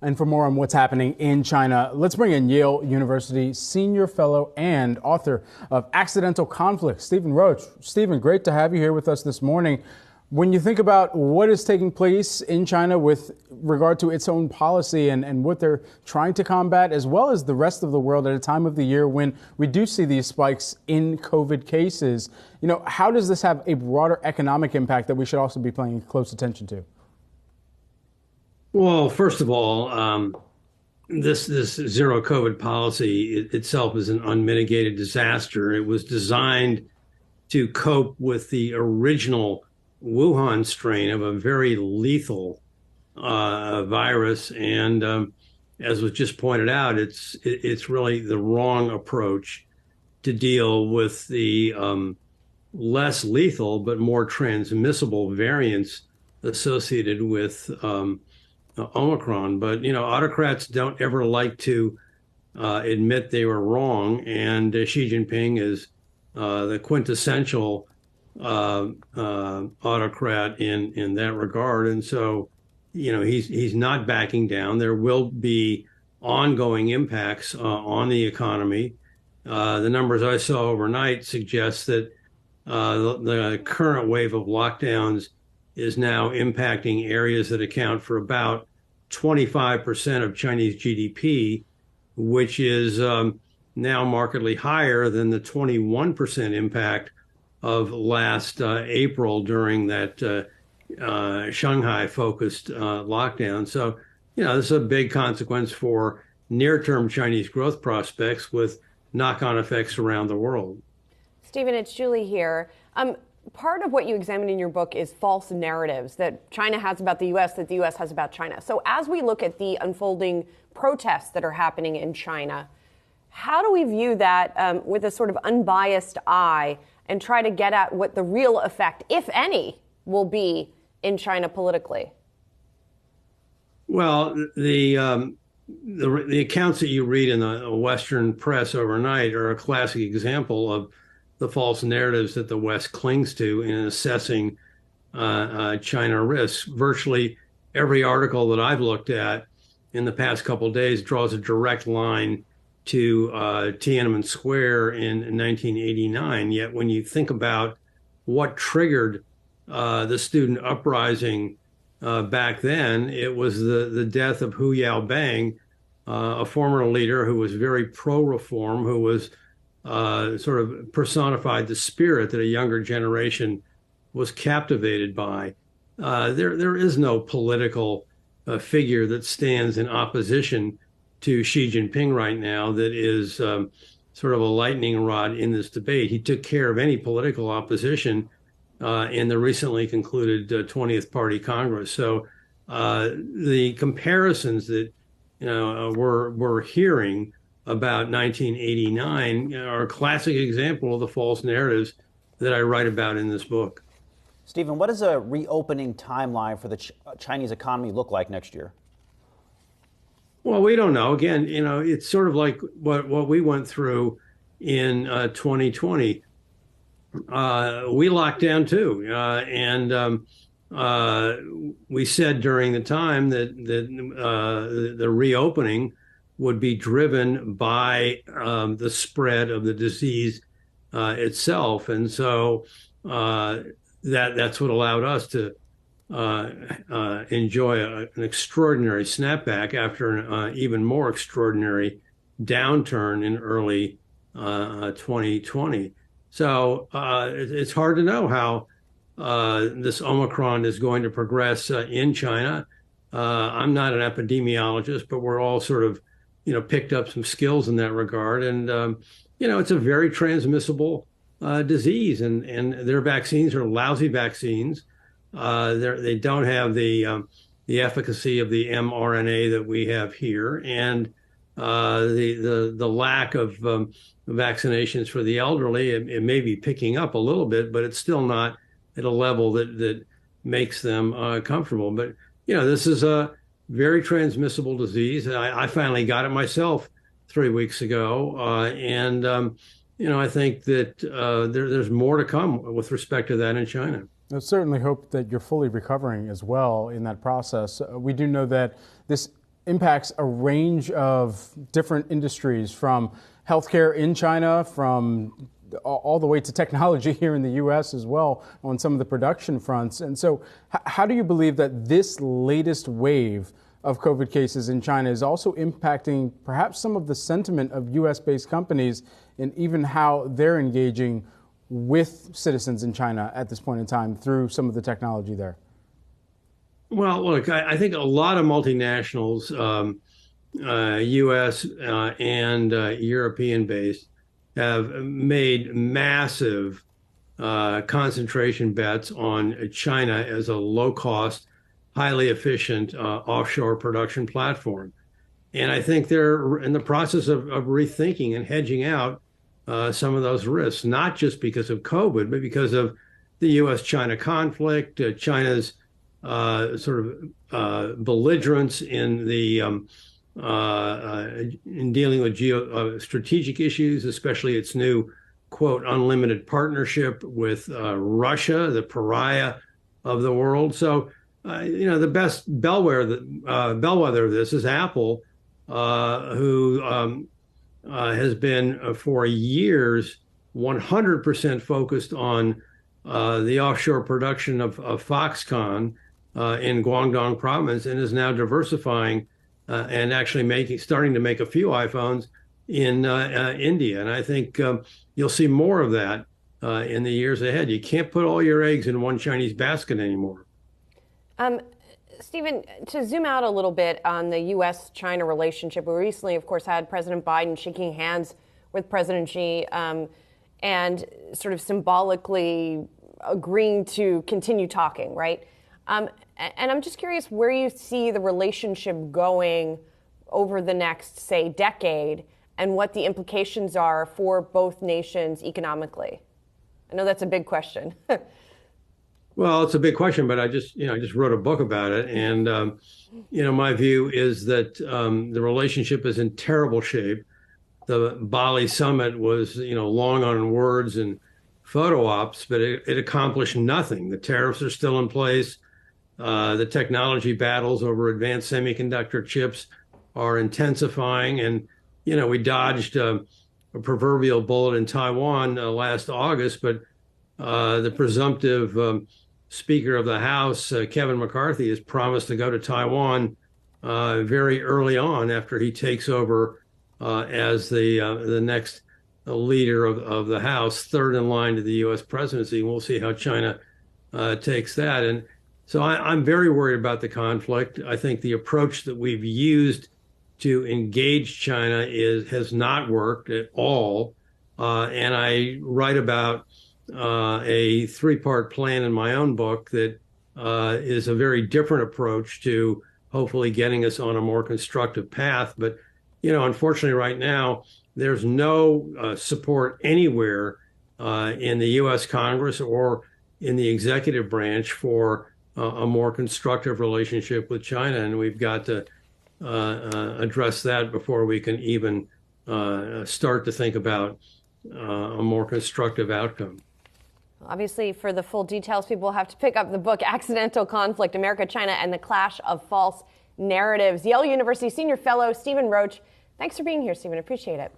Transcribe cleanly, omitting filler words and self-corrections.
And for more on what's happening in China, let's bring in Yale University senior fellow and author of Accidental Conflict, Stephen Roach. Stephen, great to have you here with us this morning. When you think about what is taking place in China with regard to its own policy and what they're trying to combat, as well as the rest of the world at a time of the year when we do see these spikes in COVID cases, how does this have a broader economic impact that we should also be paying close attention to? Well, first of all, this zero COVID policy itself is an unmitigated disaster. It was designed to cope with the original Wuhan strain of a very lethal virus, and as was just pointed out, it's really the wrong approach to deal with the less lethal but more transmissible variants associated with Omicron. But autocrats don't ever like to admit they were wrong, and Xi Jinping is the quintessential autocrat in that regard, and so he's not backing down. There will be ongoing impacts on the economy. The numbers I saw overnight suggest that the current wave of lockdowns is now impacting areas that account for about 25% of Chinese GDP, which is now markedly higher than the 21% impact of last April during that Shanghai-focused lockdown. So, this is a big consequence for near-term Chinese growth prospects with knock-on effects around the world. Stephen, it's Julie here. Part of what you examine in your book is false narratives that China has about the U.S., that the U.S. has about China. So as we look at the unfolding protests that are happening in China, how do we view that with a sort of unbiased eye and try to get at what the real effect, if any, will be in China politically? Well, the accounts that you read in the Western press overnight are a classic example of the false narratives that the West clings to in assessing China risks. Virtually every article that I've looked at in the past couple of days draws a direct line to Tiananmen Square in 1989. Yet when you think about what triggered the student uprising back then, it was the death of Hu Yaobang, a former leader who was very pro-reform, who was sort of personified the spirit that a younger generation was captivated by. There is no political figure that stands in opposition to Xi Jinping right now that is sort of a lightning rod in this debate. He took care of any political opposition in the recently concluded 20th Party Congress. So the comparisons that we're hearing about 1989 are a classic example of the false narratives that I write about in this book. Stephen, what does a reopening timeline for the Chinese economy look like next year? Well, we don't know. Again, it's sort of like what we went through in 2020. We locked down too, and we said during the time that the reopening would be driven by the spread of the disease itself, and so that's what allowed us to enjoy an extraordinary snapback after an even more extraordinary downturn in early 2020. So it's hard to know how this Omicron is going to progress in China. I'm not an epidemiologist, but we're all sort of, picked up some skills in that regard. And, it's a very transmissible disease, and their vaccines are lousy vaccines. They don't have the efficacy of the mRNA that we have here, and the lack of vaccinations for the elderly. It may be picking up a little bit, but it's still not at a level that makes them comfortable. But this is a very transmissible disease. I finally got it myself 3 weeks ago, and I think that there's more to come with respect to that in China. I certainly hope that you're fully recovering as well in that process. We do know that this impacts a range of different industries, from healthcare in China, from all the way to technology here in the U.S. as well on some of the production fronts. And so how do you believe that this latest wave of COVID cases in China is also impacting perhaps some of the sentiment of U.S.-based companies and even how they're engaging with citizens in China at this point in time through some of the technology there? Well, look, I think a lot of multinationals, U.S. And European-based, have made massive concentration bets on China as a low-cost, highly efficient offshore production platform. And I think they're in the process of rethinking and hedging out some of those risks, not just because of COVID, but because of the U.S.-China conflict, China's belligerence in the in dealing with strategic issues, especially its new, quote, unlimited partnership with Russia, the pariah of the world. So, the best bellwether of this is Apple, who has been for years 100% focused on the offshore production of Foxconn in Guangdong province, and is now diversifying and actually starting to make a few iPhones in India. And I think you'll see more of that in the years ahead. You can't put all your eggs in one Chinese basket anymore. Stephen, to zoom out a little bit on the U.S.-China relationship, we recently, of course, had President Biden shaking hands with President Xi and sort of symbolically agreeing to continue talking, right? And I'm just curious where you see the relationship going over the next, say, decade, and what the implications are for both nations economically. I know that's a big question. Well, it's a big question, but I just wrote a book about it. And, my view is that the relationship is in terrible shape. The Bali summit was, long on words and photo ops, but it accomplished nothing. The tariffs are still in place. The technology battles over advanced semiconductor chips are intensifying. And, we dodged a proverbial bullet in Taiwan last August, but the presumptive Speaker of the House, Kevin McCarthy, has promised to go to Taiwan very early on after he takes over as the next leader of the House, third in line to the U.S. presidency. We'll see how China takes that. And so I'm very worried about the conflict. I think the approach that we've used to engage China has not worked at all. And I write about a three-part plan in my own book that is a very different approach to hopefully getting us on a more constructive path. But, unfortunately right now, there's no support anywhere in the U.S. Congress or in the executive branch for a more constructive relationship with China. And we've got to address that before we can even start to think about a more constructive outcome. Obviously, for the full details, people have to pick up the book, Accidental Conflict, America, China, and the Clash of False Narratives. Yale University Senior Fellow Stephen Roach, thanks for being here, Stephen. Appreciate it.